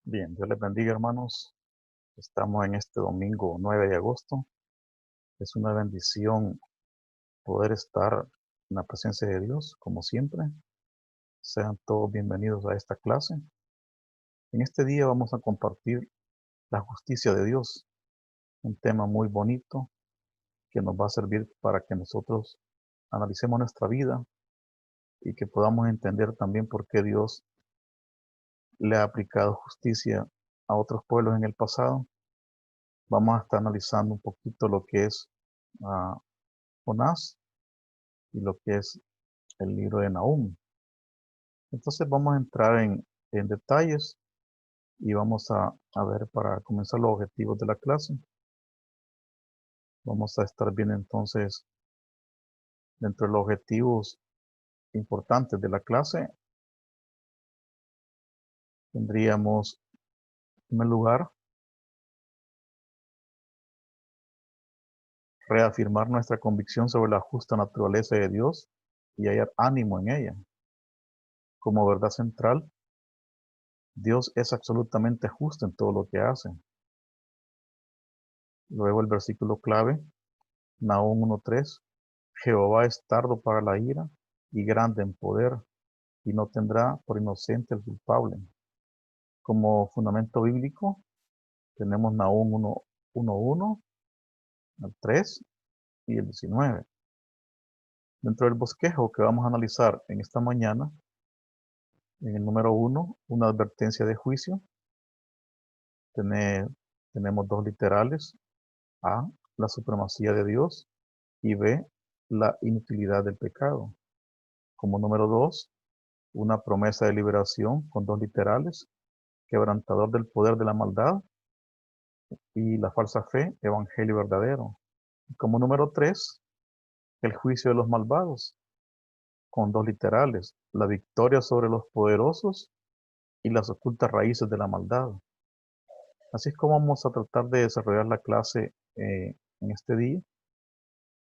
Bien, Dios les bendiga, hermanos. Estamos en este domingo 9 de agosto. Es una bendición poder estar en la presencia de Dios, como siempre. Sean todos bienvenidos a esta clase. En este día vamos a compartir la justicia de Dios, un tema muy bonito que nos va a servir para que nosotros analicemos nuestra vida y que podamos entender también por qué Dios le ha aplicado justicia a otros pueblos en el pasado. Vamos a estar analizando un poquito lo que es ah, Jonás y lo que es el libro de Nahum. Entonces vamos a entrar en detalles y vamos a ver para comenzar los objetivos de la clase. Vamos a estar viendo entonces dentro de los objetivos importantes de la clase. Tendríamos en primer lugar reafirmar nuestra convicción sobre la justa naturaleza de Dios y hallar ánimo en ella. Como verdad central, Dios es absolutamente justo en todo lo que hace. Luego el versículo clave, Nahum 1:3. Jehová es tardo para la ira y grande en poder, y no tendrá por inocente el culpable. Como fundamento bíblico tenemos Nahum 1:1 al 3 y el 19. Dentro del bosquejo que vamos a analizar en esta mañana, en el número 1, una advertencia de juicio. Tene- Tenemos dos literales: A, la supremacía de Dios, y B, la inutilidad del pecado. Como número 2, una promesa de liberación con dos literales: quebrantador del poder de la maldad, y la falsa fe, evangelio verdadero. Y como número 3, el juicio de los malvados, con dos literales: la victoria sobre los poderosos y las ocultas raíces de la maldad. Así es como vamos a tratar de desarrollar la clase en este día,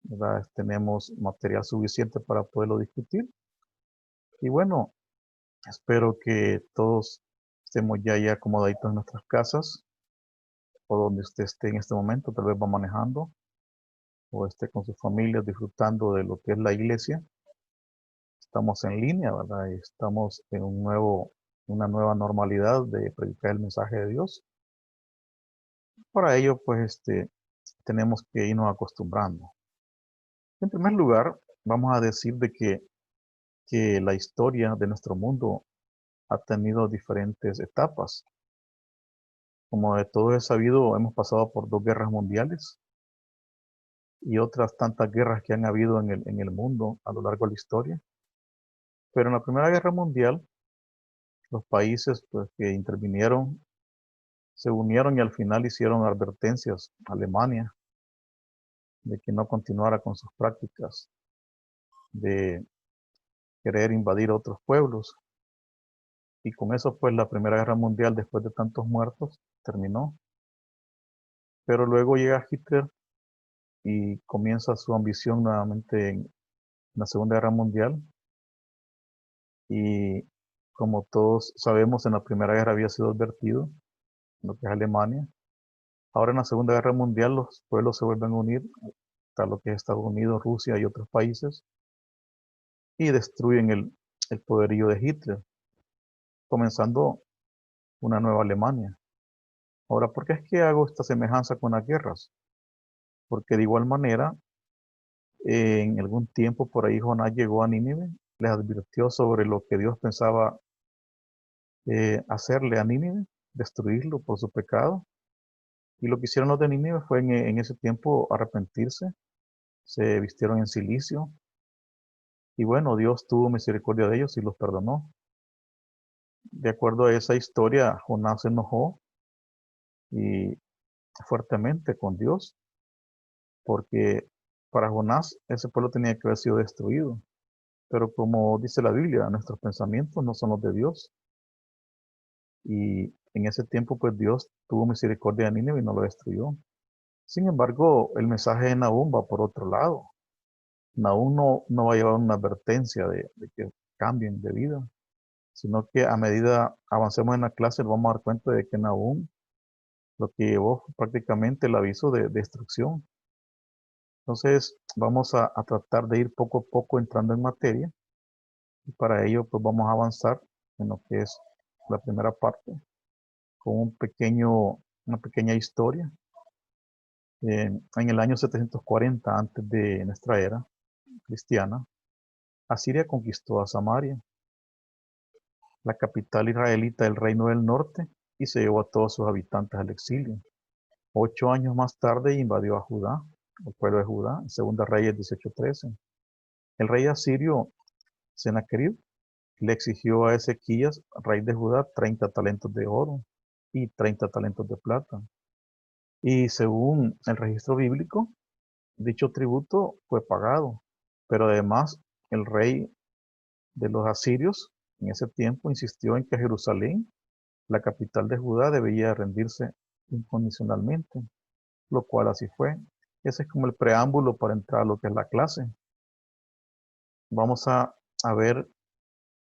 ¿verdad? Tenemos material suficiente para poderlo discutir. Y bueno, espero que todos estemos ya acomodaditos en nuestras casas o donde usted esté en este momento. Tal vez va manejando o esté con su familia disfrutando de lo que es la iglesia. Estamos en línea, ¿verdad? Y estamos en una nueva normalidad de predicar el mensaje de Dios. Para ello, pues, tenemos que irnos acostumbrando. En primer lugar, vamos a decir de que la historia de nuestro mundo ha tenido diferentes etapas. Como de todo es sabido, hemos pasado por dos guerras mundiales y otras tantas guerras que han habido en el mundo a lo largo de la historia. Pero en la Primera Guerra Mundial, los países pues, que intervinieron se unieron y al final hicieron advertencias a Alemania de que no continuara con sus prácticas de querer invadir otros pueblos. Y con eso, pues, la Primera Guerra Mundial, después de tantos muertos, terminó. Pero luego llega Hitler y comienza su ambición nuevamente en la Segunda Guerra Mundial. Y como todos sabemos, en la Primera Guerra había sido advertido, lo que es Alemania. Ahora en la Segunda Guerra Mundial los pueblos se vuelven a unir, está lo que es Estados Unidos, Rusia y otros países, y destruyen el poderío de Hitler, comenzando una nueva Alemania. Ahora, ¿por qué es que hago esta semejanza con las guerras? Porque de igual manera, en algún tiempo por ahí Jonás llegó a Nínive, les advirtió sobre lo que Dios pensaba hacerle a Nínive, destruirlo por su pecado. Y lo que hicieron los de Nínive fue en ese tiempo arrepentirse, se vistieron en silicio, y bueno, Dios tuvo misericordia de ellos y los perdonó. De acuerdo a esa historia, Jonás se enojó y fuertemente con Dios, porque para Jonás ese pueblo tenía que haber sido destruido. Pero como dice la Biblia, nuestros pensamientos no son los de Dios. Y en ese tiempo, pues Dios tuvo misericordia de Nínive y no lo destruyó. Sin embargo, el mensaje de Nahum va por otro lado. Nahum no va a llevar una advertencia de que cambien de vida, sino que a medida avancemos en la clase nos vamos a dar cuenta de que Nahum lo que llevó fue prácticamente el aviso de destrucción. Entonces vamos a tratar de ir poco a poco entrando en materia y para ello pues vamos a avanzar en lo que es la primera parte con una pequeña historia. En el año 740 antes de nuestra era cristiana, Asiria conquistó a Samaria, la capital israelita del Reino del Norte, y se llevó a todos sus habitantes al exilio. 8 años más tarde invadió a Judá, el pueblo de Judá, en Segunda Reyes 18:13. El rey asirio Sennacherib le exigió a Ezequías, rey de Judá, 30 talentos de oro y 30 talentos de plata. Y según el registro bíblico, dicho tributo fue pagado, pero además el rey de los asirios en ese tiempo insistió en que Jerusalén, la capital de Judá, debía rendirse incondicionalmente, lo cual así fue. Ese es como el preámbulo para entrar a lo que es la clase. Vamos a ver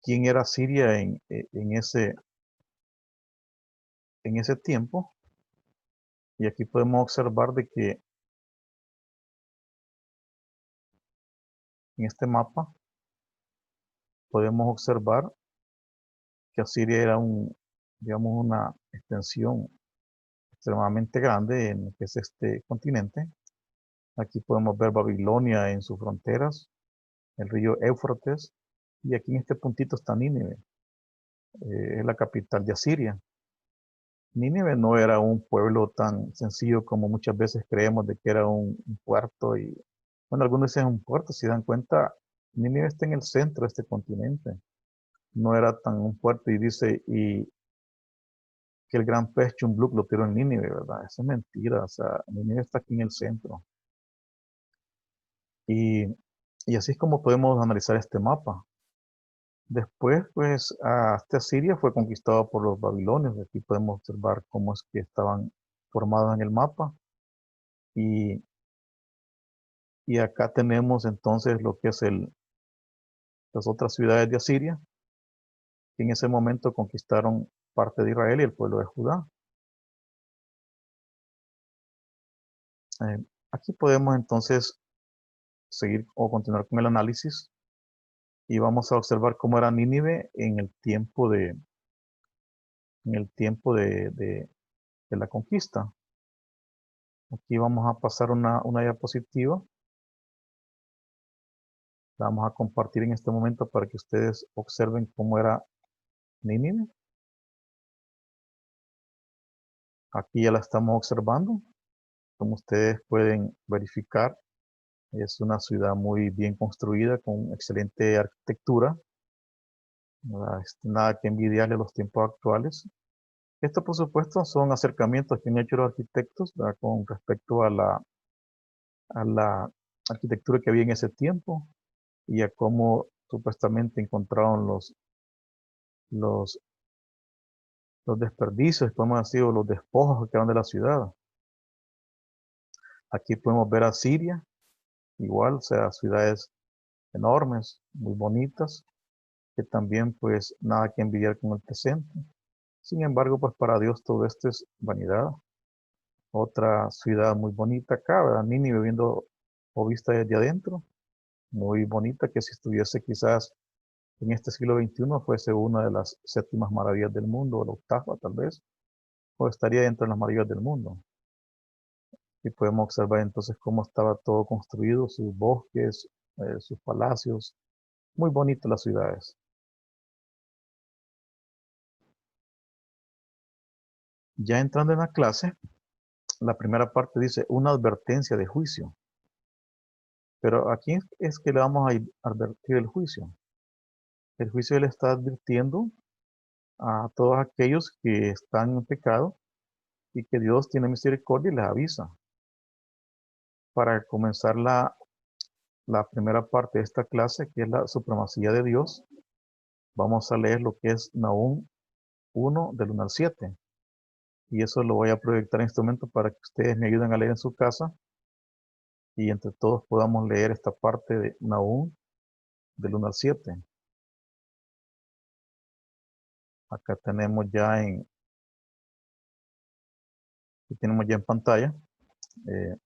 quién era Siria en ese tiempo. Y aquí podemos observar de que en este mapa podemos observar que Asiria era digamos, una extensión extremadamente grande en lo que es este continente. Aquí podemos ver Babilonia en sus fronteras, el río Éufrates, y aquí en este puntito está Nínive, es la capital de Asiria. Nínive no era un pueblo tan sencillo como muchas veces creemos de que era un puerto y, bueno, algunos dicen un puerto, si dan cuenta, Nínive está en el centro de este continente. No era tan un puerto y dice, y que el gran pez Chumbluk lo tiró en Nínive, ¿verdad? Eso es mentira, o sea, Nínive está aquí en el centro. Y, y así es como podemos analizar este mapa. Después, pues, hasta Siria fue conquistado por los babilonios. Aquí podemos observar cómo es que estaban formados en el mapa. Y, y acá tenemos entonces lo que es las otras ciudades de Asiria, que en ese momento conquistaron parte de Israel y el pueblo de Judá. Aquí podemos entonces seguir o continuar con el análisis y vamos a observar cómo era Nínive en el tiempo de la conquista. Aquí vamos a pasar una diapositiva. La vamos a compartir en este momento para que ustedes observen cómo era Nínive. Aquí ya la estamos observando. Como ustedes pueden verificar, es una ciudad muy bien construida, con excelente arquitectura. Nada que envidiarle a los tiempos actuales. Esto, por supuesto, son acercamientos que han hecho los arquitectos, ¿verdad?, con respecto a la arquitectura que había en ese tiempo y a cómo supuestamente encontraron los, los desperdicios, podemos decir, o los despojos que quedaron de la ciudad. Aquí podemos ver a Siria, igual, o sea, ciudades enormes, muy bonitas, que también pues nada que envidiar con el presente. Sin embargo, pues para Dios todo esto es vanidad. Otra ciudad muy bonita acá, ¿verdad? Nínive viendo o vista desde adentro, muy bonita, que si estuviese quizás en este siglo XXI fuese una de las séptimas maravillas del mundo, o la octava tal vez, o estaría dentro de las maravillas del mundo. Y podemos observar entonces cómo estaba todo construido, sus bosques, sus palacios, muy bonitas las ciudades. Ya entrando en la clase, la primera parte dice una advertencia de juicio. Pero aquí es que le vamos a advertir el juicio. El juicio le está advirtiendo a todos aquellos que están en pecado y que Dios tiene misericordia y les avisa. Para comenzar la primera parte de esta clase, que es la supremacía de Dios, vamos a leer lo que es Nahum 1 del 1 al 7. Y eso lo voy a proyectar en este momento para que ustedes me ayuden a leer en su casa y entre todos podamos leer esta parte de Nahum del 1 al 7. Acá tenemos ya en pantalla eh,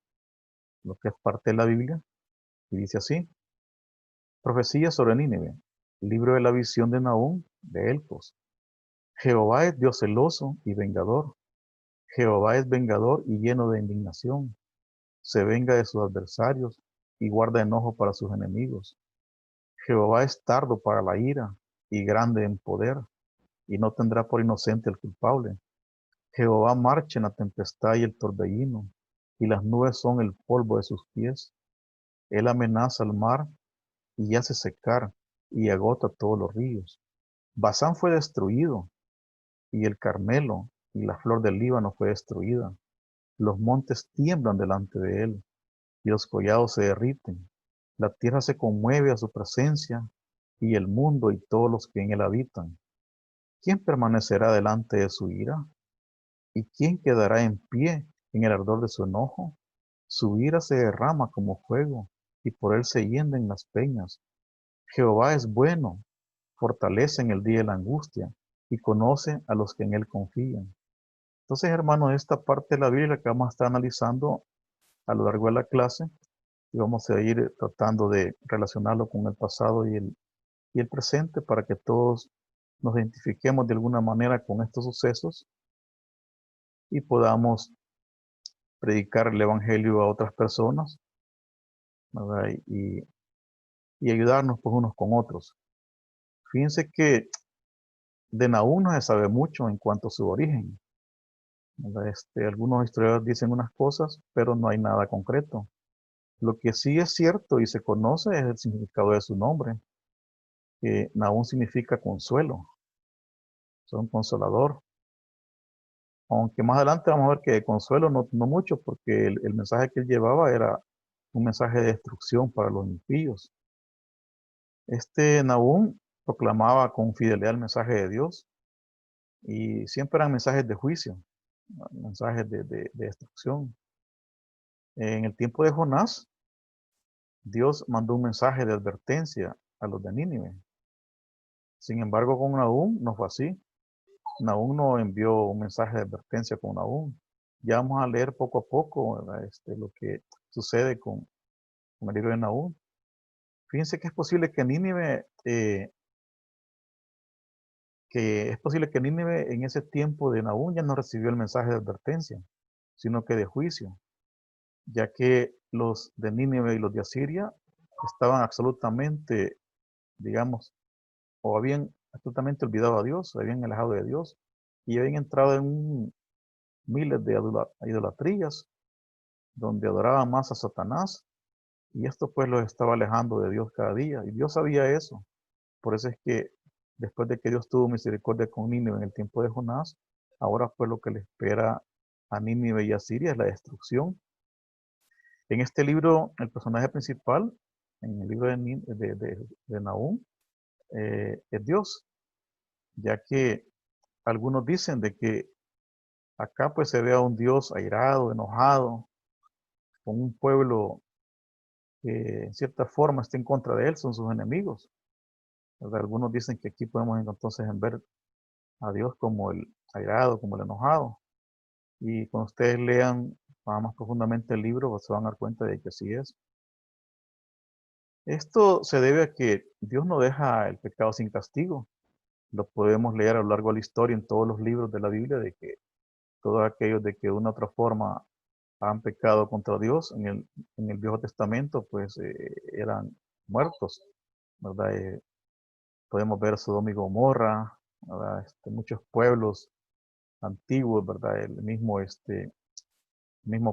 lo que es parte de la Biblia, y dice así: Profecía sobre Nínive, libro de la visión de Nahum de Elcos. Jehová es Dios celoso y vengador. Jehová es vengador y lleno de indignación. Se venga de sus adversarios y guarda enojo para sus enemigos. Jehová es tardo para la ira y grande en poder, y no tendrá por inocente el culpable. Jehová marcha en la tempestad y el torbellino, y las nubes son el polvo de sus pies. Él amenaza al mar y hace secar, y agota todos los ríos. Basán fue destruido, y el Carmelo y la flor del Líbano fue destruida. Los montes tiemblan delante de él, y los collados se derriten. La tierra se conmueve a su presencia, y el mundo y todos los que en él habitan. ¿Quién permanecerá delante de su ira? ¿Y quién quedará en pie en el ardor de su enojo? Su ira se derrama como fuego, y por él se hienden las peñas. Jehová es bueno, fortalece en el día de la angustia, y conoce a los que en él confían. Entonces, hermano, esta parte de la Biblia que vamos a estar analizando a lo largo de la clase, y vamos a ir tratando de relacionarlo con el pasado y el presente para que todos nos identifiquemos de alguna manera con estos sucesos y podamos predicar el Evangelio a otras personas, ¿verdad? Y ayudarnos pues unos con otros. Fíjense que de Nahum no se sabe mucho en cuanto a su origen, ¿verdad? Algunos historiadores dicen unas cosas, pero no hay nada concreto. Lo que sí es cierto y se conoce es el significado de su nombre, que Nahum significa consuelo, son consolador. Aunque más adelante vamos a ver que consuelo no mucho, porque el mensaje que él llevaba era un mensaje de destrucción para los impíos. Nahum proclamaba con fidelidad el mensaje de Dios y siempre eran mensajes de juicio, mensajes de destrucción. En el tiempo de Jonás, Dios mandó un mensaje de advertencia a los de Nínive. Sin embargo, con Nahum no fue así. Nahum no envió un mensaje de advertencia con Nahum. Ya vamos a leer poco a poco, ¿verdad? Lo que sucede con el libro de Nahum. Fíjense que es posible que Nínive en ese tiempo de Nahum ya no recibió el mensaje de advertencia, sino que de juicio, ya que los de Nínive y los de Asiria estaban absolutamente, digamos, o habían absolutamente olvidado a Dios, se habían alejado de Dios y habían entrado en miles de idolatrías, donde adoraban más a Satanás, y esto pues los estaba alejando de Dios cada día, y Dios sabía eso. Por eso es que después de que Dios tuvo misericordia con Nínive en el tiempo de Jonás, ahora pues lo que le espera a Nínive y a Siria es la destrucción. En este libro, el personaje principal, en el libro de Nahum, es Dios, ya que algunos dicen de que acá pues se ve a un Dios airado, enojado, con un pueblo que en cierta forma está en contra de él, son sus enemigos, ¿verdad? Algunos dicen que aquí podemos entonces ver a Dios como el airado, como el enojado. Y cuando ustedes lean más profundamente el libro, pues se van a dar cuenta de que así es. Esto se debe a que Dios no deja el pecado sin castigo. Lo podemos leer a lo largo de la historia en todos los libros de la Biblia, de que todos aquellos de que de una u otra forma han pecado contra Dios en el Viejo Testamento, pues eran muertos, ¿verdad? Podemos ver Sodoma y Gomorra, ¿verdad? Muchos pueblos antiguos, ¿verdad? El mismo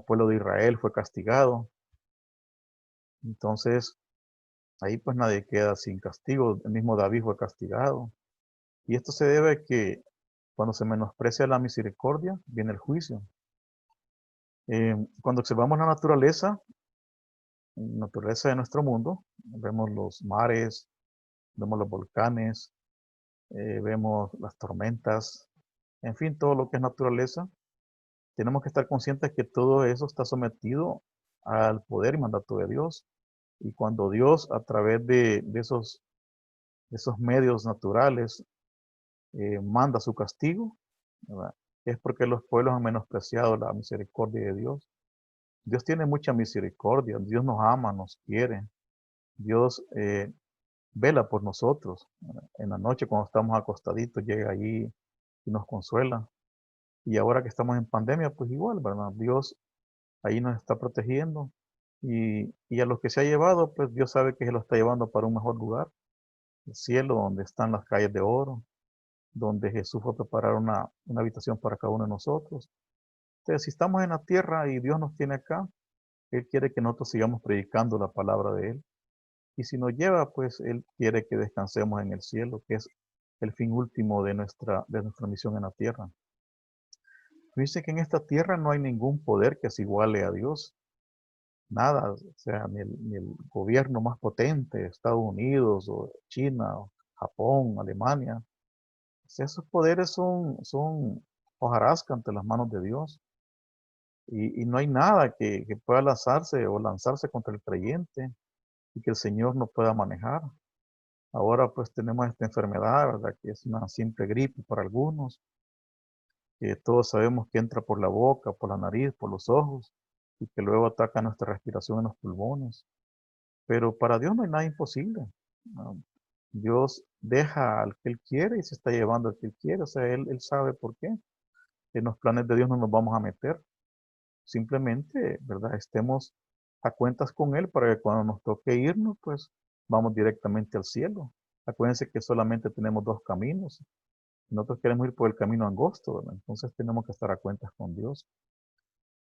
pueblo de Israel fue castigado. Entonces, ahí pues nadie queda sin castigo. El mismo David fue castigado. Y esto se debe a que cuando se menosprecia la misericordia, viene el juicio. Cuando observamos la naturaleza de nuestro mundo, vemos los mares, vemos los volcanes, vemos las tormentas, en fin, todo lo que es naturaleza, tenemos que estar conscientes que todo eso está sometido al poder y mandato de Dios. Y cuando Dios, a través de esos medios naturales, manda su castigo, ¿verdad? Es porque los pueblos han menospreciado la misericordia de Dios. Dios tiene mucha misericordia, Dios nos ama, nos quiere, Dios vela por nosotros. En la noche cuando estamos acostaditos llega allí y nos consuela. Y ahora que estamos en pandemia, pues igual, ¿verdad? Dios ahí nos está protegiendo. Y a los que se ha llevado, pues Dios sabe que se lo está llevando para un mejor lugar, el cielo, donde están las calles de oro, donde Jesús fue a preparar una habitación para cada uno de nosotros. Entonces, si estamos en la tierra y Dios nos tiene acá, Él quiere que nosotros sigamos predicando la palabra de Él. Y si nos lleva, pues Él quiere que descansemos en el cielo, que es el fin último de nuestra misión en la tierra. Dice que en esta tierra no hay ningún poder que se iguale a Dios. Nada, o sea, ni el gobierno más potente, Estados Unidos o China, o Japón, Alemania. O sea, esos poderes son hojarasca ante las manos de Dios. Y no hay nada que pueda lanzarse contra el creyente y que el Señor no pueda manejar. Ahora pues tenemos esta enfermedad, ¿verdad? Que es una simple gripe para algunos, que todos sabemos que entra por la boca, por la nariz, por los ojos, y que luego ataca nuestra respiración en los pulmones. Pero para Dios no hay nada imposible, ¿no? Dios deja al que Él quiere y se está llevando al que Él quiere. O sea, Él sabe por qué. En los planes de Dios no nos vamos a meter. Simplemente, ¿verdad? Estemos a cuentas con Él para que cuando nos toque irnos, pues vamos directamente al cielo. Acuérdense que solamente tenemos dos caminos. Nosotros queremos ir por el camino angosto, ¿verdad? Entonces tenemos que estar a cuentas con Dios.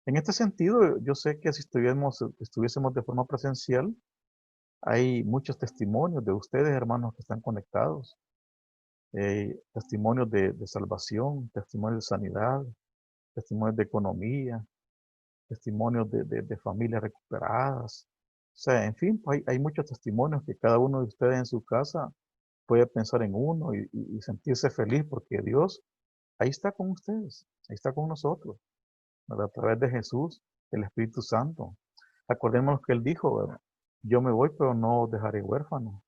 En este sentido, yo sé que si estuviésemos de forma presencial, hay muchos testimonios de ustedes, hermanos, que están conectados. Testimonios de salvación, testimonios de sanidad, testimonios de economía, testimonios de familias recuperadas. O sea, en fin, pues hay muchos testimonios que cada uno de ustedes en su casa puede pensar en uno y sentirse feliz porque Dios ahí está con ustedes, ahí está con nosotros, ¿verdad? A través de Jesús, el Espíritu Santo. Acordémonos que Él dijo, ¿verdad? Yo me voy, pero no os dejaré huérfanos.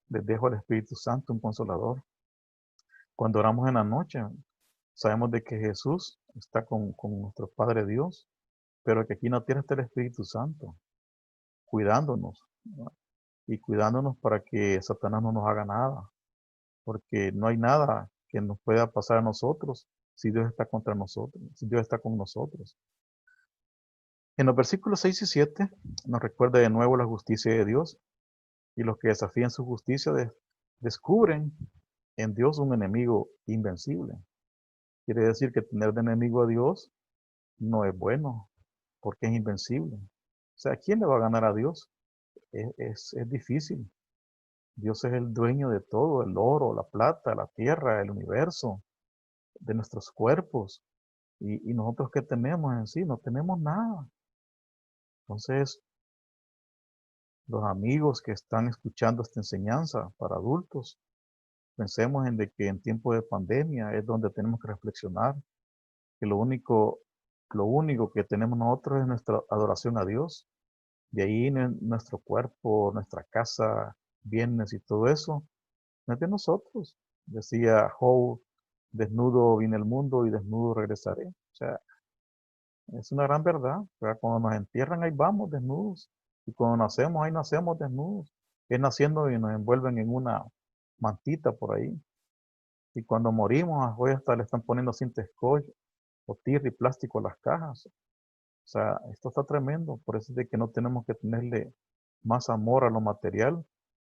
Les dejo al Espíritu Santo, un consolador. Cuando oramos en la noche, sabemos de que Jesús está con nuestro Padre Dios, pero que aquí en la tierra está el Espíritu Santo, cuidándonos, ¿no? Y cuidándonos para que Satanás no nos haga nada, porque no hay nada que nos pueda pasar a nosotros si Dios está contra nosotros, si Dios está con nosotros. En los versículos 6 y 7 nos recuerda de nuevo la justicia de Dios, y los que desafían su justicia descubren en Dios un enemigo invencible. Quiere decir que tener de enemigo a Dios no es bueno, porque es invencible. O sea, ¿quién le va a ganar a Dios? Es difícil. Dios es el dueño de todo, el oro, la plata, la tierra, el universo, de nuestros cuerpos. Y nosotros, ¿qué tenemos en sí? No tenemos nada. Entonces, los amigos que están escuchando esta enseñanza para adultos, pensemos en de que en tiempo de pandemia es donde tenemos que reflexionar que lo único que tenemos nosotros es nuestra adoración a Dios. De ahí nuestro cuerpo, nuestra casa, bienes y todo eso, no es de nosotros. Decía Job, desnudo vine al mundo y desnudo regresaré. O sea, es una gran verdad. ¿Verdad? Cuando nos entierran, ahí vamos desnudos. Y cuando nacemos, ahí nacemos desnudos. Es naciendo y nos envuelven en una mantita por ahí. Y cuando morimos, hoy hasta le están poniendo cinta scotch o tierra y plástico a las cajas. O sea, esto está tremendo. Por eso es de que no tenemos que tenerle más amor a lo material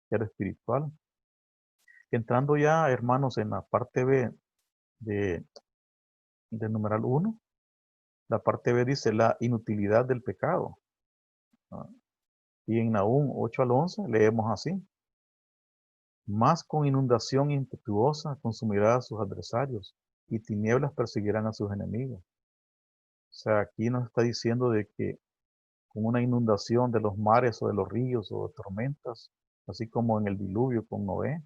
que a lo espiritual. Entrando ya, hermanos, en la parte B de, del numeral 1, la parte B dice la inutilidad del pecado. ¿Ah? Y en Nahum 8 al 11 leemos así: Más con inundación impetuosa consumirá a sus adversarios, y tinieblas perseguirán a sus enemigos. O sea, aquí nos está diciendo de que con una inundación de los mares o de los ríos o de tormentas, así como en el diluvio con Noé,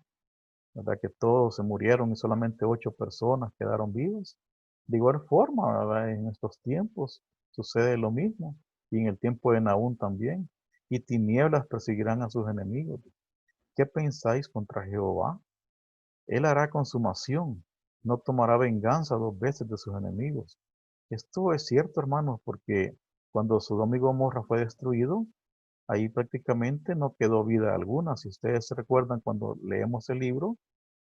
¿verdad? Que todos se murieron y solamente 8 personas quedaron vivas. De igual forma, ¿verdad? En estos tiempos sucede lo mismo, y en el tiempo de Nahum también. Y tinieblas perseguirán a sus enemigos. ¿Qué pensáis contra Jehová? Él hará consumación, no tomará venganza 2 veces de sus enemigos. Esto es cierto, hermanos, porque cuando Sodoma y Gomorra fue destruido, ahí prácticamente no quedó vida alguna. Si ustedes se recuerdan cuando leemos el libro,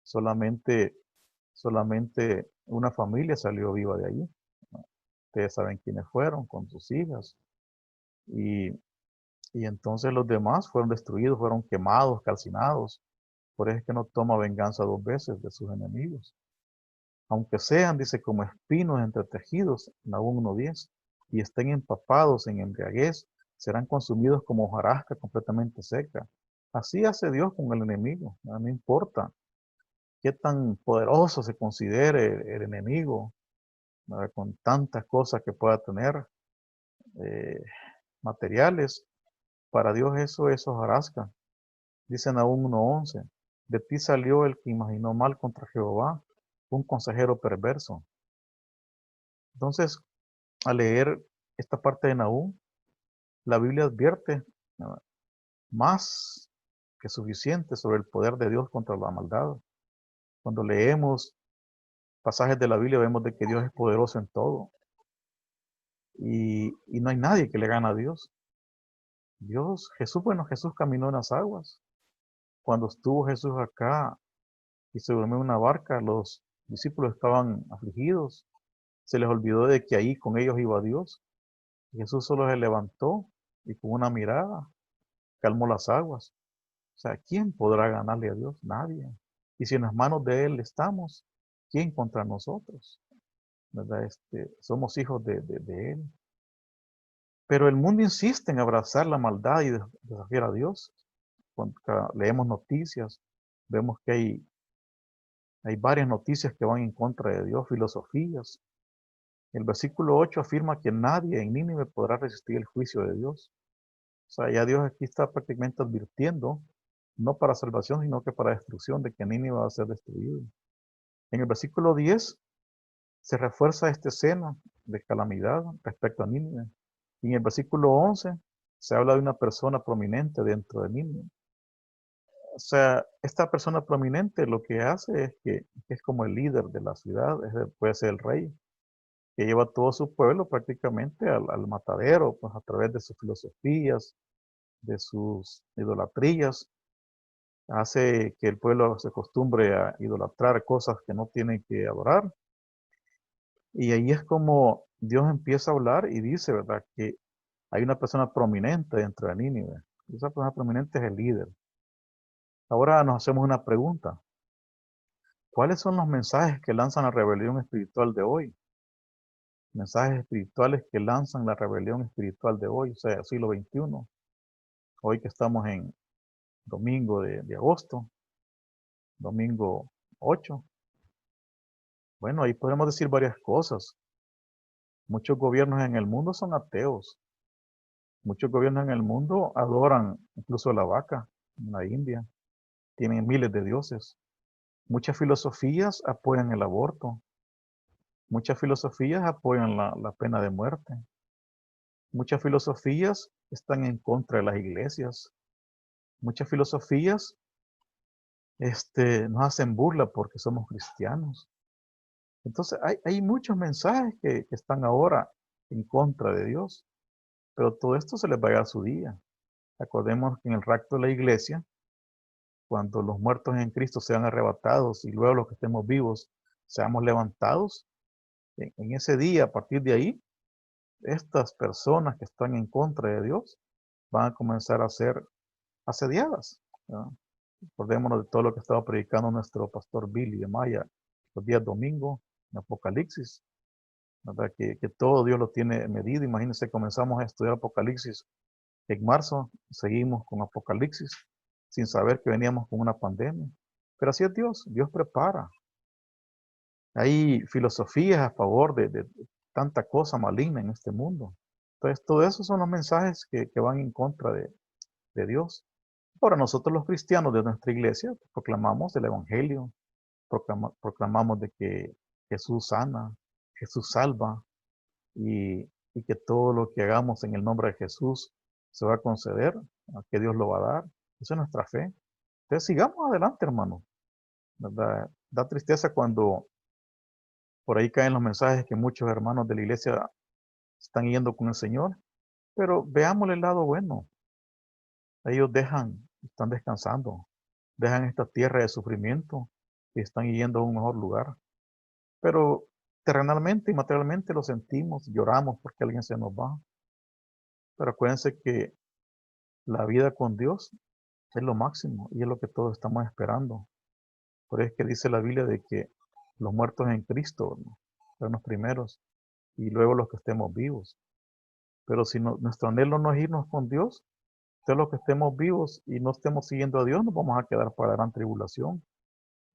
solamente, solamente una familia salió viva de allí. Ustedes saben quiénes fueron, con sus hijas. Y, y entonces los demás fueron destruidos, fueron quemados, calcinados. Por eso es que no toma venganza 2 veces de sus enemigos. Aunque sean, dice, como espinos entretejidos, Nahum 1:10, y estén empapados en embriaguez, serán consumidos como hojarasca completamente seca. Así hace Dios con el enemigo. No importa qué tan poderoso se considere el enemigo, ¿verdad? Con tantas cosas que pueda tener, eh, materiales, para Dios eso es hojarasca. Dice Nahum 1:11, de ti salió el que imaginó mal contra Jehová, un consejero perverso. Entonces, al leer esta parte de Nahum, la Biblia advierte, ¿no?, más que suficiente sobre el poder de Dios contra la maldad. Cuando leemos pasajes de la Biblia vemos de que Dios es poderoso en todo y no hay nadie que le gane a Dios. Jesús caminó en las aguas. Cuando estuvo Jesús acá y se durmió en una barca, los discípulos estaban afligidos. Se les olvidó de que ahí con ellos iba Dios. Y Jesús solo se levantó y con una mirada calmó las aguas. O sea, ¿quién podrá ganarle a Dios? Nadie. Y si en las manos de Él estamos, ¿quién contra nosotros? ¿Verdad? Somos hijos de Él. Pero el mundo insiste en abrazar la maldad y desafiar a Dios. Cuando leemos noticias, vemos que hay varias noticias que van en contra de Dios, filosofías. El versículo 8 afirma que nadie en Nínive podrá resistir el juicio de Dios. O sea, ya Dios aquí está prácticamente advirtiendo, no para salvación, sino que para destrucción, de que Nínive va a ser destruido. En el versículo 10 se refuerza esta escena de calamidad respecto a Nínive. Y en el versículo 11 se habla de una persona prominente dentro de Nínive. O sea, esta persona prominente lo que hace es que es como el líder de la ciudad, puede ser el rey, que lleva a todo su pueblo prácticamente al matadero, pues a través de sus filosofías, de sus idolatrías, hace que el pueblo se acostumbre a idolatrar cosas que no tienen que adorar. Y ahí es como Dios empieza a hablar y dice, ¿verdad?, que hay una persona prominente dentro de Nínive. Y esa persona prominente es el líder. Ahora nos hacemos una pregunta. ¿Cuáles son los mensajes que lanzan la rebelión espiritual de hoy? Mensajes espirituales que lanzan la rebelión espiritual de hoy, o sea, siglo XXI. Hoy que estamos en domingo de agosto, domingo 8. Bueno, ahí podemos decir varias cosas. Muchos gobiernos en el mundo son ateos. Muchos gobiernos en el mundo adoran incluso la vaca en la India. Tienen miles de dioses. Muchas filosofías apoyan el aborto. Muchas filosofías apoyan la pena de muerte. Muchas filosofías están en contra de las iglesias. Muchas filosofías nos hacen burla porque somos cristianos. Entonces hay muchos mensajes que están ahora en contra de Dios, pero todo esto se les va a dar su día. Acordemos que en el rapto de la iglesia, cuando los muertos en Cristo sean arrebatados y luego los que estemos vivos seamos levantados, en ese día, a partir de ahí, estas personas que están en contra de Dios van a comenzar a ser asediadas, ¿verdad? Acordémonos de todo lo que estaba predicando nuestro pastor Billy de Maya los días domingo en Apocalipsis, ¿verdad? Que todo Dios lo tiene medido. Imagínense, comenzamos a estudiar Apocalipsis en marzo, seguimos con Apocalipsis sin saber que veníamos con una pandemia. Pero así es Dios, Dios prepara. Hay filosofías a favor de tanta cosa maligna en este mundo. Entonces, todo eso son los mensajes que van en contra de Dios. Ahora, nosotros los cristianos de nuestra iglesia proclamamos el Evangelio, proclamamos de que Jesús sana, Jesús salva y que todo lo que hagamos en el nombre de Jesús se va a conceder, que Dios lo va a dar. Esa es nuestra fe. Entonces, sigamos adelante, hermano. ¿verdad? Da tristeza cuando por ahí caen los mensajes que muchos hermanos de la iglesia están yendo con el Señor, pero veamos el lado bueno. Ellos están descansando, dejan esta tierra de sufrimiento y están yendo a un mejor lugar. Pero terrenalmente y materialmente lo sentimos, lloramos porque alguien se nos va. Pero acuérdense que la vida con Dios es lo máximo y es lo que todos estamos esperando. Por eso es que dice la Biblia de que los muertos en Cristo, ¿no?, son los primeros y luego los que estemos vivos. Pero si nuestro anhelo no es irnos con Dios, todos los que estemos vivos y no estemos siguiendo a Dios, nos vamos a quedar para la gran tribulación.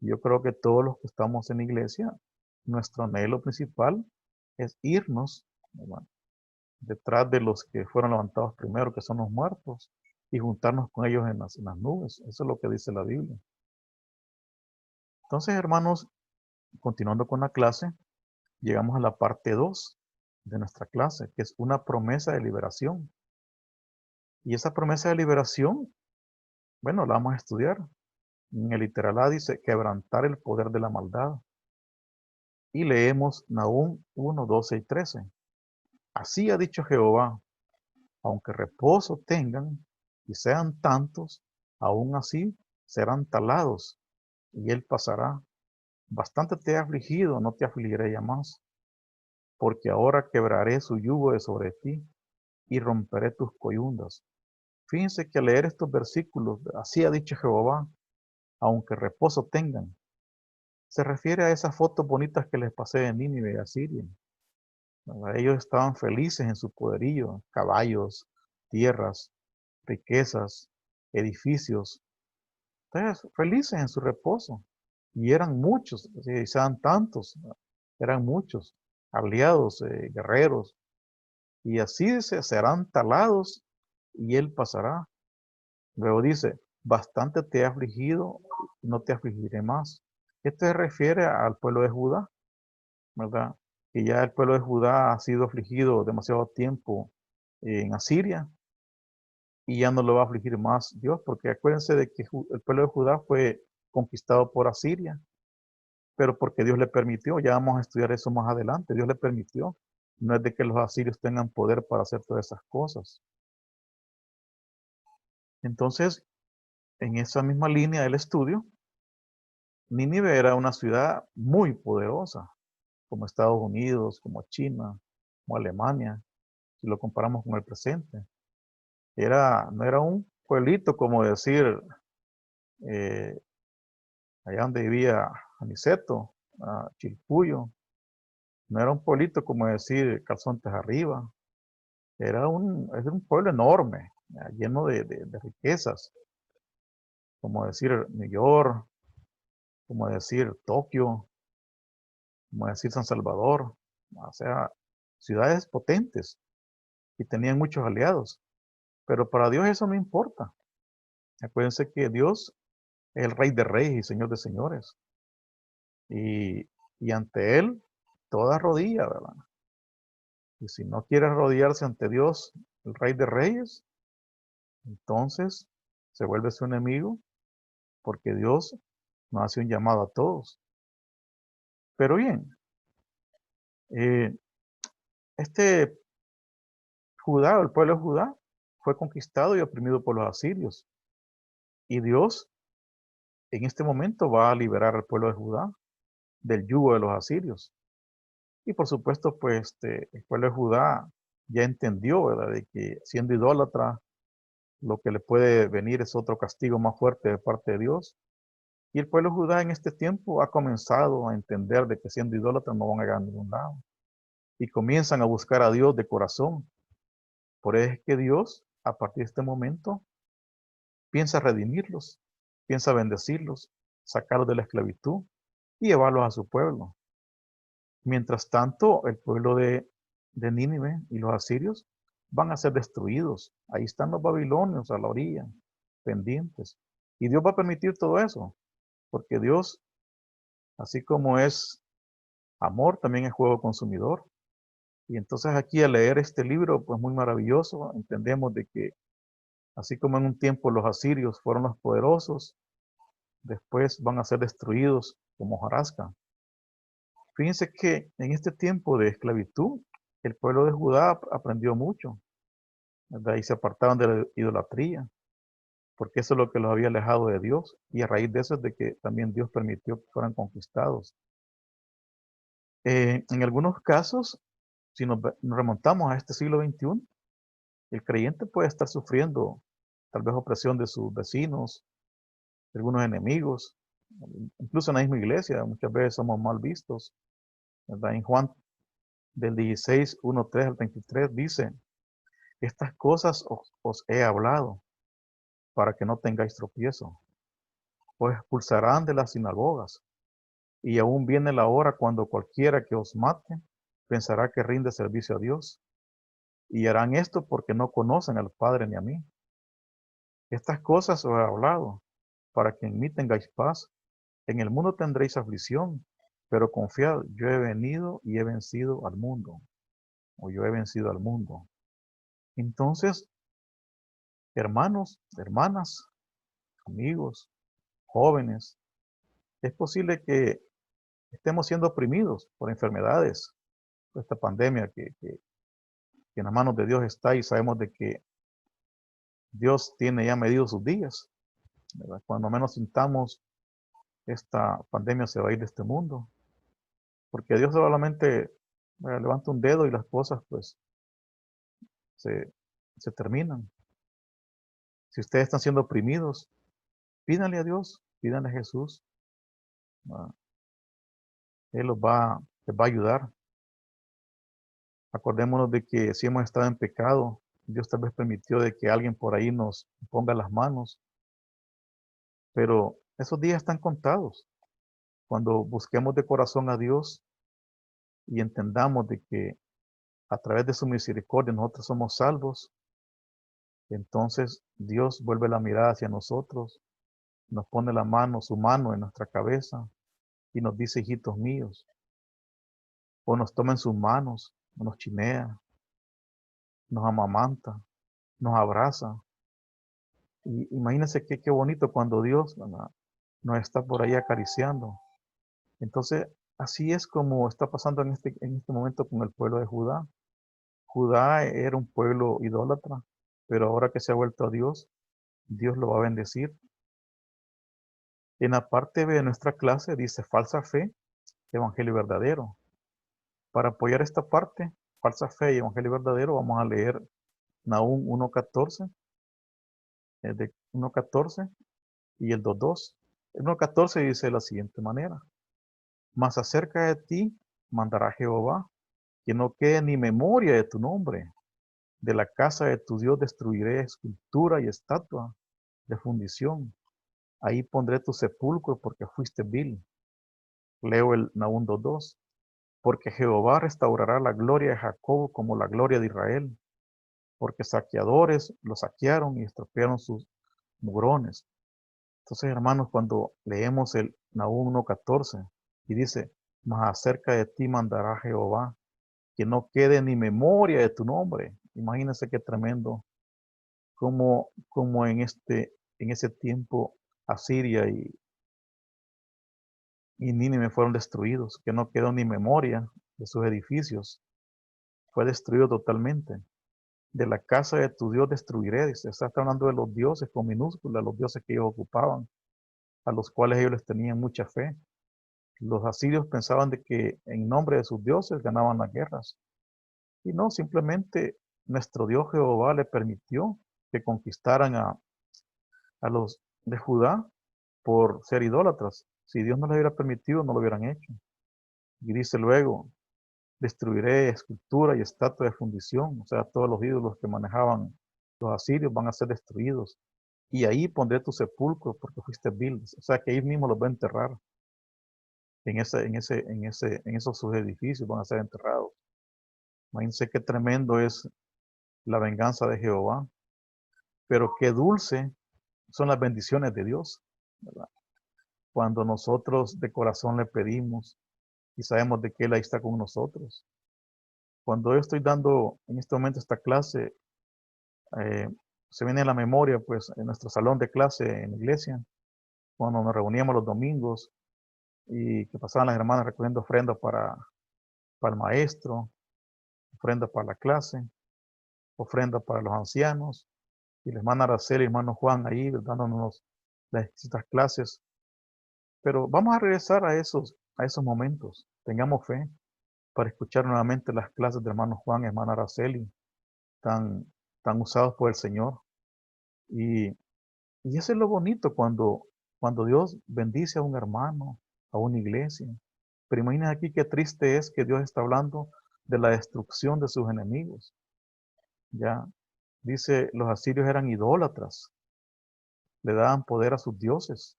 Y yo creo que todos los que estamos en la iglesia, nuestro anhelo principal es irnos, ¿verdad?, detrás de los que fueron levantados primero, que son los muertos, y juntarnos con ellos en las nubes. Eso es lo que dice la Biblia. Entonces, hermanos, continuando con la clase, llegamos a la parte 2 de nuestra clase, que es una promesa de liberación. Y esa promesa de liberación, bueno, la vamos a estudiar. En el literal A dice quebrantar el poder de la maldad. Y leemos Nahum 1, 12 y 13. Así ha dicho Jehová, aunque reposo tengan y sean tantos, aún así serán talados, y él pasará. Bastante te he afligido, no te afligiré ya más, porque ahora quebraré su yugo de sobre ti y romperé tus coyundas. Fíjense que al leer estos versículos, así ha dicho Jehová, aunque reposo tengan, se refiere a esas fotos bonitas que les pasé de Nínive y Asiria, ¿verdad? Ellos estaban felices en su poderío, caballos, tierras, riquezas, edificios. Entonces, felices en su reposo. Y eran muchos, si sean tantos, ¿no?, eran muchos, aliados, guerreros. Y así dice, serán talados y él pasará. Luego dice, bastante te he afligido, no te afligiré más. Esto se refiere al pueblo de Judá, ¿verdad? Que ya el pueblo de Judá ha sido afligido demasiado tiempo en Asiria y ya no lo va a afligir más Dios, porque acuérdense de que el pueblo de Judá fue conquistado por Asiria, pero porque Dios le permitió, ya vamos a estudiar eso más adelante, Dios le permitió. No es de que los asirios tengan poder para hacer todas esas cosas. Entonces, en esa misma línea del estudio, Nínive era una ciudad muy poderosa, como Estados Unidos, como China, como Alemania, si lo comparamos con el presente. No era un pueblito como decir, eh, allá donde vivía Aniceto, Chilpuyo. No era un pueblito como decir Calzontes arriba. Era un pueblo enorme, lleno de riquezas, como decir New York, como decir Tokio, como decir San Salvador. O sea, ciudades potentes y tenían muchos aliados. Pero para Dios eso no importa. Acuérdense que Dios es el Rey de Reyes y Señor de Señores. Y ante Él, toda rodilla, ¿verdad? Y si no quiere arrodillarse ante Dios, el Rey de Reyes, entonces se vuelve su enemigo, porque Dios nos hace un llamado a todos. Pero bien, eh, este Judá, el pueblo de Judá, fue conquistado y oprimido por los asirios. Y Dios en este momento va a liberar al pueblo de Judá del yugo de los asirios. Y por supuesto, pues el pueblo de Judá ya entendió, ¿verdad?, de que siendo idólatra, lo que le puede venir es otro castigo más fuerte de parte de Dios. Y el pueblo de Judá en este tiempo ha comenzado a entender de que siendo idólatra no van a llegar a ningún lado. Y comienzan a buscar a Dios de corazón. Por eso es que Dios, a partir de este momento, piensa redimirlos, piensa bendecirlos, sacarlos de la esclavitud y llevarlos a su pueblo. Mientras tanto, el pueblo de Nínive y los asirios van a ser destruidos. Ahí están los babilonios a la orilla, pendientes. Y Dios va a permitir todo eso, porque Dios, así como es amor, también es fuego consumidor. Y entonces aquí al leer este libro, pues muy maravilloso, entendemos de que así como en un tiempo los asirios fueron los poderosos, después van a ser destruidos como hojarasca. Fíjense que en este tiempo de esclavitud, el pueblo de Judá aprendió mucho, ¿verdad? Y se apartaban de la idolatría, porque eso es lo que los había alejado de Dios, y a raíz de eso es de que también Dios permitió que fueran conquistados. En algunos casos, si nos remontamos a este siglo XXI, el creyente puede estar sufriendo tal vez opresión de sus vecinos, de algunos enemigos, incluso en la misma iglesia, muchas veces somos mal vistos, ¿verdad? En Juan del 16, 1, 3 al 23 dice, estas cosas os he hablado para que no tengáis tropiezo, os expulsarán de las sinagogas, y aún viene la hora cuando cualquiera que os mate pensará que rinde servicio a Dios, y harán esto porque no conocen al Padre ni a mí. Estas cosas os he hablado para que en mí tengáis paz. En el mundo tendréis aflicción, pero confiad, yo he venido y he vencido al mundo, o yo he vencido al mundo. Entonces, hermanos, hermanas, amigos, jóvenes, es posible que estemos siendo oprimidos por enfermedades, por esta pandemia que en las manos de Dios está y sabemos de que Dios tiene ya medido sus días, ¿verdad? Cuando menos sintamos, esta pandemia se va a ir de este mundo, porque Dios solamente levanta un dedo y las cosas pues se, se terminan. Si ustedes están siendo oprimidos, pídanle a Dios, pídanle a Jesús, ¿verdad? Él les va a ayudar. Acordémonos de que si hemos estado en pecado, Dios tal vez permitió de que alguien por ahí nos ponga las manos, pero esos días están contados. Cuando busquemos de corazón a Dios y entendamos de que a través de su misericordia nosotros somos salvos, entonces Dios vuelve la mirada hacia nosotros, nos pone la mano, su mano en nuestra cabeza y nos dice, hijitos míos, o nos toma en sus manos, o nos chinea, nos amamanta, nos abraza. Y imagínense qué bonito cuando Dios, ¿verdad?, nos está por ahí acariciando. Entonces, así es como está pasando en este momento con el pueblo de Judá. Judá era un pueblo idólatra, pero ahora que se ha vuelto a Dios, Dios lo va a bendecir. En la parte B de nuestra clase dice falsa fe, evangelio verdadero. Para apoyar esta parte, falsa fe y evangelio verdadero, vamos a leer Nahum 1.14, de 1.14 y el 2.2. El 1.14 dice de la siguiente manera: Mas acerca de ti mandará Jehová, que no quede ni memoria de tu nombre. De la casa de tu Dios destruiré escultura y estatua de fundición. Ahí pondré tu sepulcro porque fuiste vil. Leo el Nahum 2.2. Porque Jehová restaurará la gloria de Jacob como la gloria de Israel. Porque saqueadores lo saquearon y estropearon sus mugrones. Entonces, hermanos, cuando leemos el Nahum 1.14 y dice, mas acerca de ti mandará Jehová, que no quede ni memoria de tu nombre. Imagínense qué tremendo, como en ese tiempo Asiria y Nínive fueron destruidos, que no quedó ni memoria de sus edificios. Fue destruido totalmente. De la casa de tu Dios destruiré. Dice, está hablando de los dioses con minúsculas, los dioses que ellos ocupaban, a los cuales ellos les tenían mucha fe. Los asirios pensaban de que en nombre de sus dioses ganaban las guerras. Y no, simplemente nuestro Dios Jehová le permitió que conquistaran a los de Judá por ser idólatras. Si Dios no les hubiera permitido, no lo hubieran hecho. Y dice luego, destruiré escultura y estatua de fundición, o sea, todos los ídolos que manejaban los asirios van a ser destruidos. Y ahí pondré tu sepulcro porque fuiste vil. O sea, que ahí mismo los va a enterrar. En esos sus edificios van a ser enterrados. Imagínense qué tremendo es la venganza de Jehová. Pero qué dulce son las bendiciones de Dios, ¿verdad? Cuando nosotros de corazón le pedimos y sabemos de que Él ahí está con nosotros. Cuando yo estoy dando en este momento esta clase, eh, se viene a la memoria, pues, en nuestro salón de clase en la iglesia, cuando nos reuníamos los domingos y que pasaban las hermanas recogiendo ofrendas para el maestro, ofrenda para la clase, ofrenda para los ancianos, y la hermana Araceli y el hermano Juan ahí dándonos las distintas clases. Pero vamos a regresar a esos momentos. Tengamos fe para escuchar nuevamente las clases de hermano Juan y hermana Araceli, tan, tan usados por el Señor. Y, y eso es lo bonito cuando Dios bendice a un hermano, a una iglesia. Pero imagina aquí qué triste es que Dios está hablando de la destrucción de sus enemigos. Ya dice, los asirios eran idólatras, le daban poder a sus dioses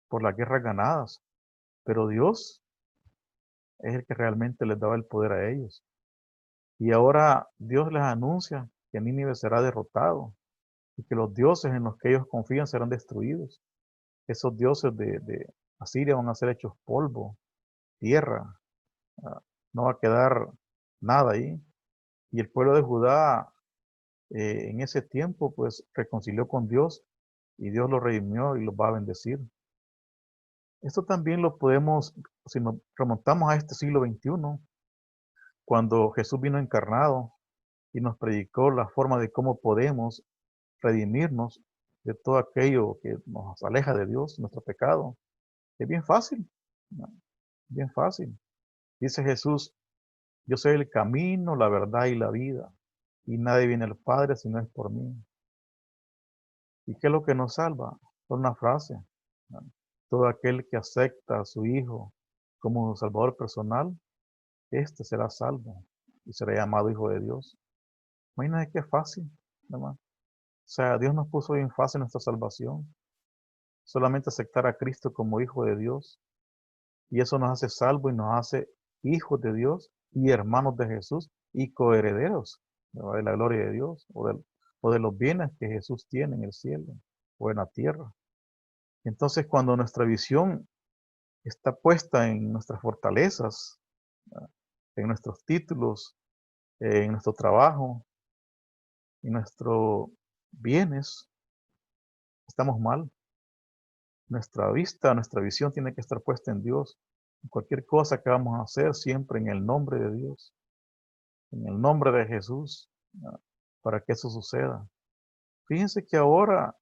por las guerras ganadas, pero Dios es el que realmente les daba el poder a ellos. Y ahora Dios les anuncia que Nínive será derrotado y que los dioses en los que ellos confían serán destruidos. Esos dioses de Asiria van a ser hechos polvo, tierra, no va a quedar nada ahí. Y el pueblo de Judá en ese tiempo pues reconcilió con Dios y Dios los redimió y los va a bendecir. Esto también lo podemos, si nos remontamos a este siglo XXI, cuando Jesús vino encarnado y nos predicó la forma de cómo podemos redimirnos de todo aquello que nos aleja de Dios, nuestro pecado. Es bien fácil, ¿no? Bien fácil. Dice Jesús, yo soy el camino, la verdad y la vida, y nadie viene al Padre si no es por mí. ¿Y qué es lo que nos salva? Es una frase, ¿no? Todo aquel que acepta a su Hijo como su Salvador personal, este será salvo y será llamado Hijo de Dios. Imagínate qué fácil, hermano. O sea, Dios nos puso bien fácil nuestra salvación. Solamente aceptar a Cristo como Hijo de Dios. Y eso nos hace salvos y nos hace hijos de Dios y hermanos de Jesús y coherederos, ¿verdad?, de la gloria de Dios o de los bienes que Jesús tiene en el cielo o en la tierra. Entonces, cuando nuestra visión está puesta en nuestras fortalezas, ¿verdad?, en nuestros títulos, en nuestro trabajo, en nuestros bienes, estamos mal. Nuestra vista, nuestra visión tiene que estar puesta en Dios. Cualquier cosa que vamos a hacer, siempre en el nombre de Dios, en el nombre de Jesús, para que eso suceda. Fíjense que ahora,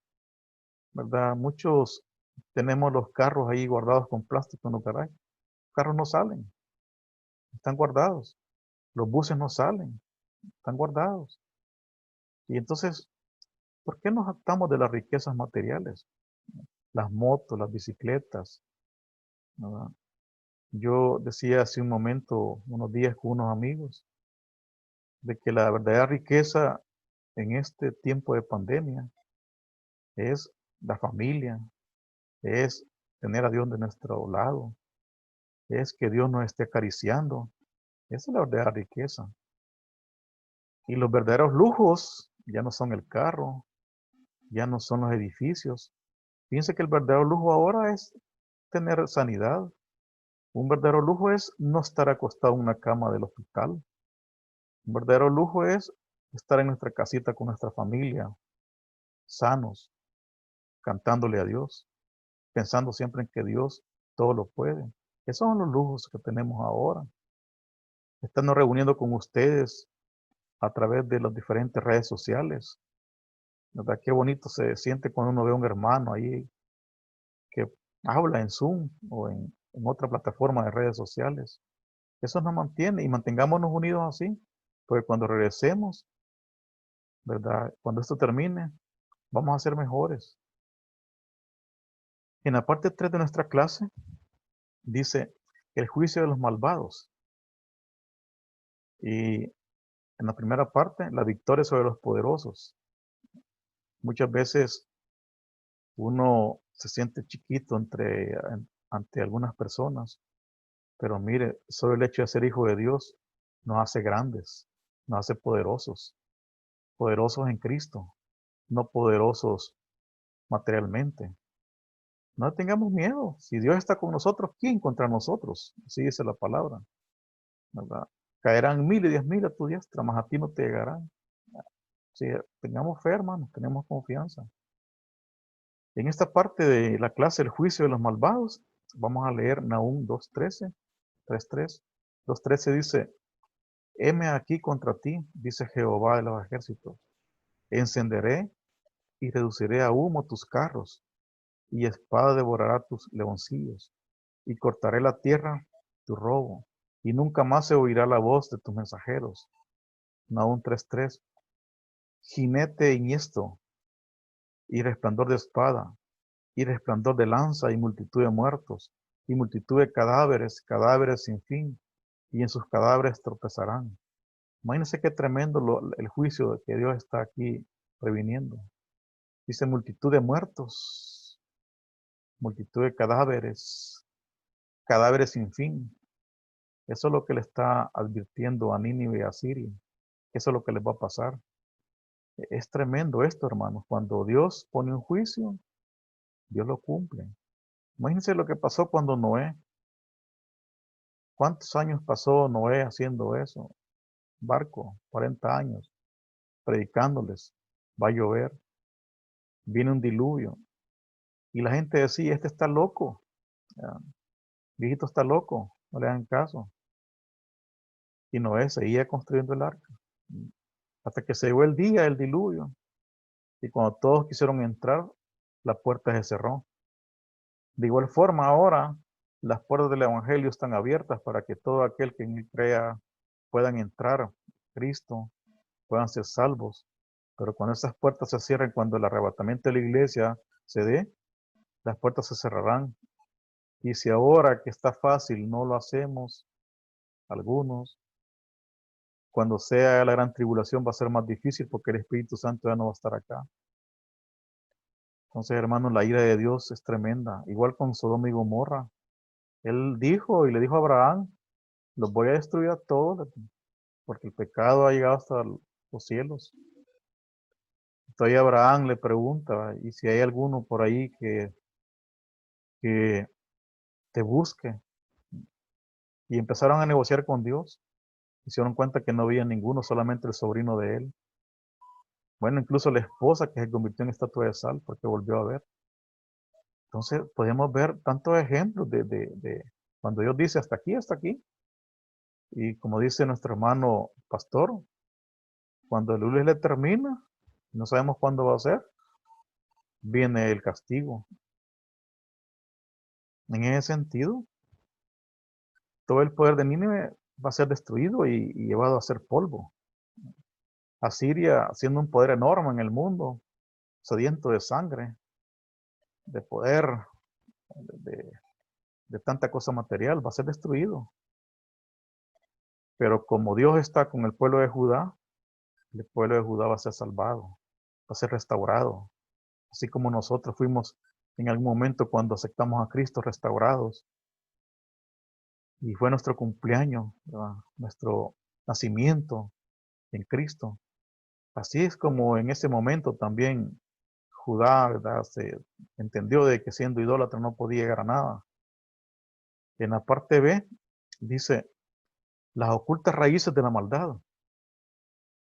¿verdad? Muchos tenemos los carros ahí guardados con plástico en los garajes. Los carros no salen, están guardados. Los buses no salen, están guardados. Y entonces, ¿por qué nos jactamos de las riquezas materiales? Las motos, las bicicletas, ¿verdad? Yo decía hace un momento, unos días con unos amigos, de que la verdadera riqueza en este tiempo de pandemia es la familia, es tener a Dios de nuestro lado, es que Dios nos esté acariciando. Esa es la verdadera riqueza. Y los verdaderos lujos ya no son el carro, ya no son los edificios. Fíjense que el verdadero lujo ahora es tener sanidad. Un verdadero lujo es no estar acostado en una cama del hospital. Un verdadero lujo es estar en nuestra casita con nuestra familia, sanos, cantándole a Dios, pensando siempre en que Dios todo lo puede. Esos son los lujos que tenemos ahora. Estarnos reuniendo con ustedes a través de las diferentes redes sociales. ¿Verdad? Qué bonito se siente cuando uno ve a un hermano ahí que habla en Zoom o en otra plataforma de redes sociales. Eso nos mantiene y mantengámonos unidos así, porque cuando regresemos, ¿verdad? Cuando esto termine, vamos a ser mejores. En la parte 3 de nuestra clase dice el juicio de los malvados. Y en la primera parte, la victoria sobre los poderosos. Muchas veces uno se siente chiquito ante algunas personas, pero mire, solo el hecho de ser hijo de Dios nos hace grandes, nos hace poderosos, poderosos en Cristo, no poderosos materialmente. No tengamos miedo. Si Dios está con nosotros, ¿quién contra nosotros? Así dice la palabra, ¿verdad? Caerán 1000 y 10.000 a tu diestra, mas a ti no te llegarán. Sí, tengamos fe, hermanos, tenemos confianza. En esta parte de la clase El juicio de los malvados, vamos a leer Nahum 2:13, 3:3. 2:13 dice, heme aquí contra ti, dice Jehová de los ejércitos. Encenderé y reduciré a humo tus carros, y espada devorará tus leoncillos, y cortaré la tierra tu robo, y nunca más se oirá la voz de tus mensajeros. Nahum 3:3. Jinete enhiesto, y resplandor de espada, y resplandor de lanza, y multitud de muertos, y multitud de cadáveres, cadáveres sin fin, y en sus cadáveres tropezarán. Imagínense qué tremendo el juicio que Dios está aquí previniendo. Dice multitud de muertos, multitud de cadáveres, cadáveres sin fin. Eso es lo que le está advirtiendo a Nínive y a Siria. Eso es lo que les va a pasar. Es tremendo esto, hermanos. Cuando Dios pone un juicio, Dios lo cumple. Imagínense lo que pasó cuando Noé. ¿Cuántos años pasó Noé haciendo eso? Barco, 40 años, predicándoles. Va a llover, viene un diluvio. Y la gente decía, este está loco. Ya, viejito está loco, no le hagan caso. Y Noé seguía construyendo el arca. Hasta que se llegó el día del diluvio. Y cuando todos quisieron entrar, la puerta se cerró. De igual forma, ahora las puertas del Evangelio están abiertas para que todo aquel que en él crea puedan entrar a Cristo, puedan ser salvos. Pero cuando esas puertas se cierren, cuando el arrebatamiento de la iglesia se dé, las puertas se cerrarán. Y si ahora que está fácil no lo hacemos, algunos, cuando sea la gran tribulación va a ser más difícil porque el Espíritu Santo ya no va a estar acá. Entonces, hermanos, la ira de Dios es tremenda. Igual con Sodoma y Gomorra. Él dijo y le dijo a Abraham, los voy a destruir a todos porque el pecado ha llegado hasta los cielos. Entonces Abraham le pregunta, ¿y si hay alguno por ahí que te busque? Y empezaron a negociar con Dios. Y se dieron cuenta que no había ninguno, solamente el sobrino de él. Bueno, incluso la esposa que se convirtió en estatua de sal porque volvió a ver. Entonces podemos ver tantos ejemplos de cuando Dios dice hasta aquí, hasta aquí. Y como dice nuestro hermano pastor, cuando el lunes le termina, no sabemos cuándo va a ser, viene el castigo. En ese sentido, todo el poder de Nínive va a ser destruido y llevado a ser polvo. Asiria, siendo un poder enorme en el mundo, sediento de sangre, de poder, de, de tanta cosa material, va a ser destruido. Pero como Dios está con el pueblo de Judá, el pueblo de Judá va a ser salvado, va a ser restaurado. Así como nosotros fuimos en algún momento cuando aceptamos a Cristo restaurados. Y fue nuestro cumpleaños, ¿verdad? Nuestro nacimiento en Cristo. Así es como en ese momento también Judá, ¿verdad? Se entendió de que siendo idólatra no podía llegar a nada. En la parte B dice las ocultas raíces de la maldad.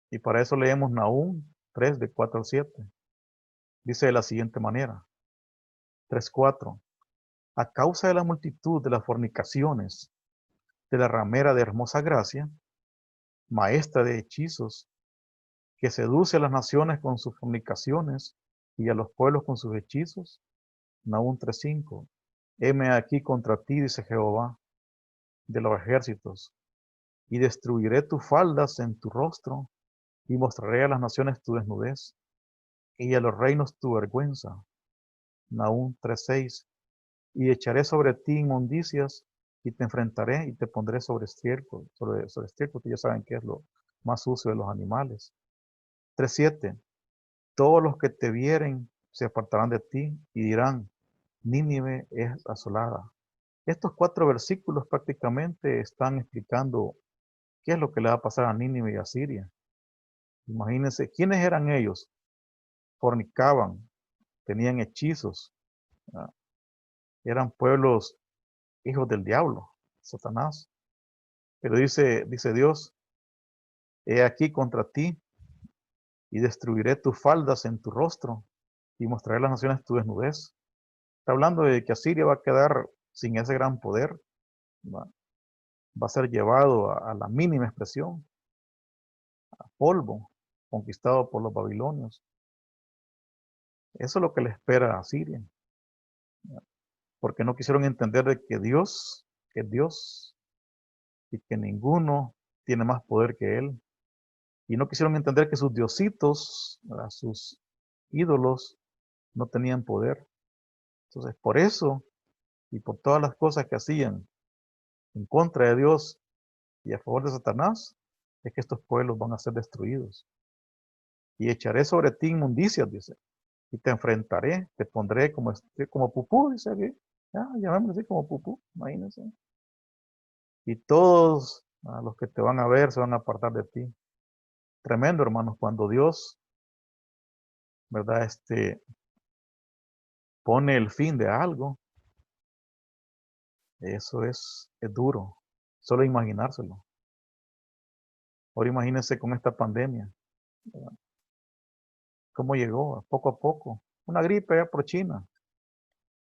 Y para eso leemos Nahum 3, de 4 al 7. Dice de la siguiente manera. 3:4. A causa de la multitud de las fornicaciones de la ramera de hermosa gracia, maestra de hechizos, que seduce a las naciones con sus fornicaciones y a los pueblos con sus hechizos. Nahum 3:5. Heme aquí contra ti, dice Jehová, de los ejércitos, y destruiré tus faldas en tu rostro, y mostraré a las naciones tu desnudez, y a los reinos tu vergüenza. Nahum 3:6. Y echaré sobre ti inmundicias, y te enfrentaré, y te pondré sobre estiércol, sobre estiércol, que ya saben que es lo más sucio de los animales. 3:7. Todos los que te vieren se apartarán de ti, y dirán, Nínive es asolada. Estos 4 versículos prácticamente están explicando qué es lo que le va a pasar a Nínive y a Siria. Imagínense, ¿quiénes eran ellos? Fornicaban, tenían hechizos, ¿verdad? Eran pueblos hijos del diablo, Satanás. Pero dice Dios, he aquí contra ti y destruiré tus faldas en tu rostro y mostraré a las naciones tu desnudez. Está hablando de que Asiria va a quedar sin ese gran poder, va, va a ser llevado a la mínima expresión, a polvo, conquistado por los babilonios. Eso es lo que le espera a Siria, porque no quisieron entender de que Dios es Dios y que ninguno tiene más poder que Él. Y no quisieron entender que sus diositos, sus ídolos, no tenían poder. Entonces, por eso y por todas las cosas que hacían en contra de Dios y a favor de Satanás, es que estos pueblos van a ser destruidos. Y echaré sobre ti inmundicias, dice, y te enfrentaré, te pondré como pupú, dice aquí. Ya, llamémoslo así como pupú, imagínense. Y todos los que te van a ver se van a apartar de ti. Tremendo, hermanos, cuando Dios, ¿verdad? Pone el fin de algo, eso es duro, solo imaginárselo. Ahora imagínense con esta pandemia, ¿verdad? ¿Cómo llegó? Poco a poco. Una gripe ya por China.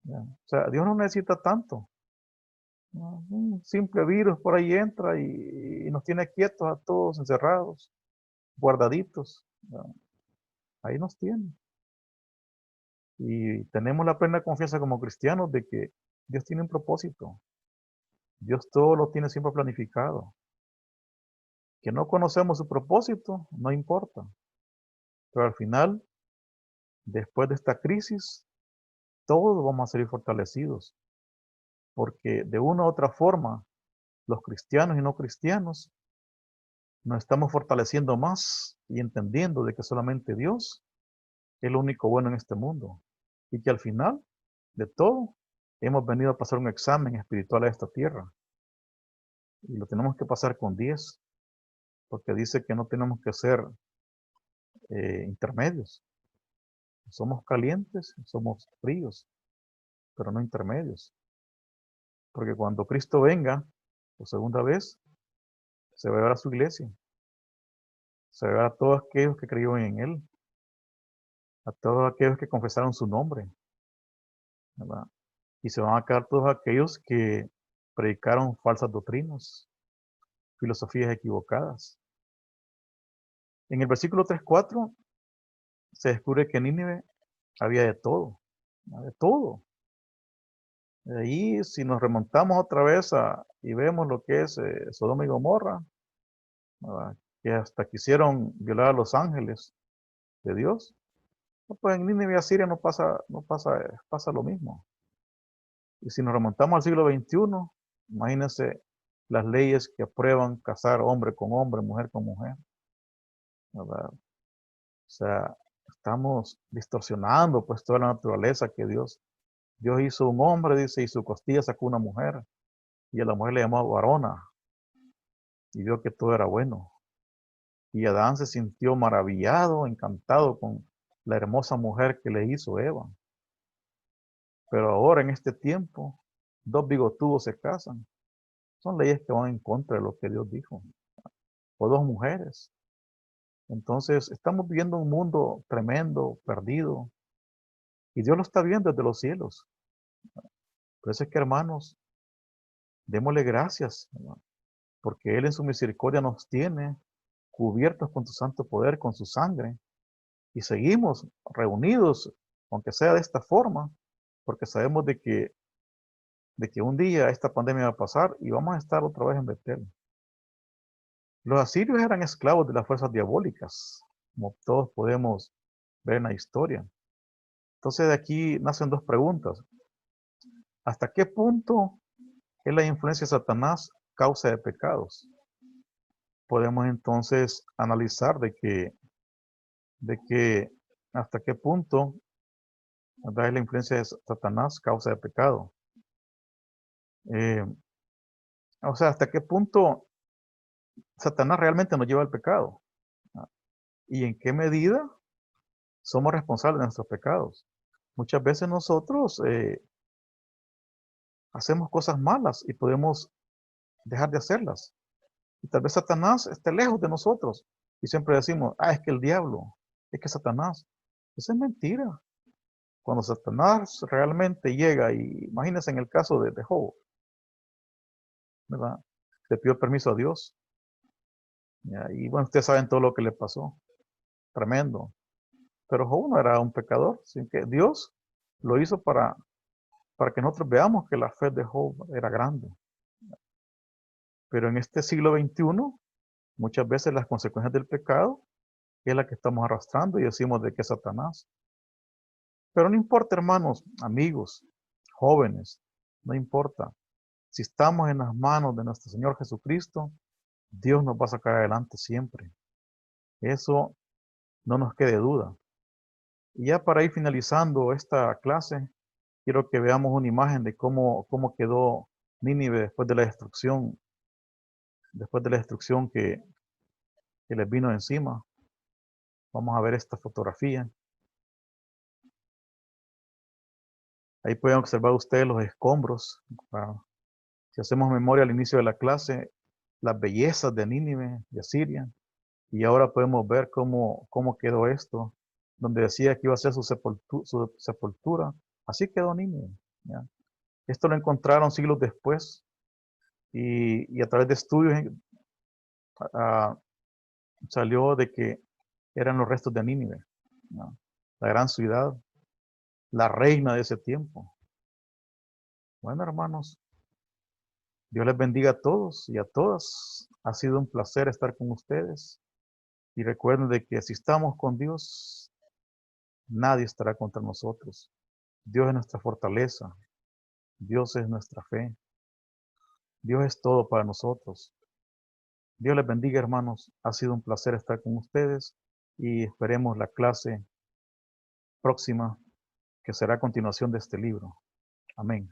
¿Ya? O sea, Dios no necesita tanto. ¿No? Un simple virus por ahí entra y nos tiene quietos a todos, encerrados, guardaditos. ¿Ya? Ahí nos tiene. Y tenemos la plena confianza como cristianos de que Dios tiene un propósito. Dios todo lo tiene siempre planificado. Que no conocemos su propósito, no importa. Pero al final, después de esta crisis, todos vamos a salir fortalecidos. Porque de una u otra forma, los cristianos y no cristianos nos estamos fortaleciendo más y entendiendo de que solamente Dios es lo único bueno en este mundo. Y que al final de todo, hemos venido a pasar un examen espiritual a esta tierra. Y lo tenemos que pasar con 10, porque dice que no tenemos que ser intermedios. Somos calientes, somos fríos, pero no intermedios. Porque cuando Cristo venga, por segunda vez, se va a ver a su iglesia. Se va a ver a todos aquellos que creyeron en Él. A todos aquellos que confesaron su nombre. ¿Verdad? Y se van a quedar todos aquellos que predicaron falsas doctrinas, filosofías equivocadas. En el versículo 3:4 se descubre que en Nínive había de todo. De todo. De ahí, si nos remontamos otra vez y vemos lo que es Sodoma y Gomorra, ¿verdad? Que hasta quisieron violar a los ángeles de Dios, no, pues en Nínive y Asiria pasa lo mismo. Y si nos remontamos al siglo XXI, imagínense las leyes que aprueban casar hombre con hombre, mujer con mujer, ¿verdad? O sea, estamos distorsionando pues toda la naturaleza que Dios hizo un hombre, dice, y su costilla sacó una mujer, y a la mujer le llamó varona, y vio que todo era bueno. Y Adán se sintió maravillado, encantado con la hermosa mujer que le hizo Eva. Pero ahora en este tiempo, dos bigotudos se casan. Son leyes que van en contra de lo que Dios dijo. O dos mujeres. Entonces, estamos viviendo un mundo tremendo, perdido. Y Dios lo está viendo desde los cielos. Por eso es que, hermanos, démosle gracias, hermano, porque Él en su misericordia nos tiene cubiertos con su santo poder, con su sangre. Y seguimos reunidos, aunque sea de esta forma, porque sabemos de que un día esta pandemia va a pasar y vamos a estar otra vez en Betel. Los asirios eran esclavos de las fuerzas diabólicas, como todos podemos ver en la historia. Entonces de aquí nacen dos preguntas. ¿Hasta qué punto es la influencia de Satanás causa de pecados? Podemos entonces analizar de que hasta qué punto, ¿verdad?, es la influencia de Satanás causa de pecado. Eh, o sea, hasta qué punto Satanás realmente nos lleva al pecado. ¿Ah? Y en qué medida somos responsables de nuestros pecados. Muchas veces nosotros hacemos cosas malas y podemos dejar de hacerlas. Y tal vez Satanás esté lejos de nosotros. Y siempre decimos, es que el diablo, es que Satanás. Eso es mentira. Cuando Satanás realmente llega, y imagínense en el caso de Job, ¿verdad? Le pidió permiso a Dios. ¿Ya? Y bueno, ustedes saben todo lo que le pasó. Tremendo. Pero Job no era un pecador, sino que Dios lo hizo para que nosotros veamos que la fe de Job era grande. Pero en este siglo XXI, muchas veces las consecuencias del pecado es la que estamos arrastrando y decimos de que es Satanás. Pero no importa, hermanos, amigos, jóvenes, no importa. Si estamos en las manos de nuestro Señor Jesucristo, Dios nos va a sacar adelante siempre. Eso no nos quede duda. Y ya para ir finalizando esta clase, quiero que veamos una imagen de cómo quedó Nínive después de la destrucción que les vino encima. Vamos a ver esta fotografía. Ahí pueden observar ustedes los escombros. Si hacemos memoria al inicio de la clase, las bellezas de Nínive, de Siria. Y ahora podemos ver cómo quedó esto, donde decía que iba a ser su sepultura. Así quedó Nínive. ¿Ya? Esto lo encontraron siglos después y a través de estudios ah, salió de que eran los restos de Nínive, ¿no? La gran ciudad, la reina de ese tiempo. Bueno, hermanos, Dios les bendiga a todos y a todas. Ha sido un placer estar con ustedes. Y recuerden de que si estamos con Dios, nadie estará contra nosotros. Dios es nuestra fortaleza. Dios es nuestra fe. Dios es todo para nosotros. Dios les bendiga, hermanos. Ha sido un placer estar con ustedes y esperemos la clase próxima que será a continuación de este libro. Amén.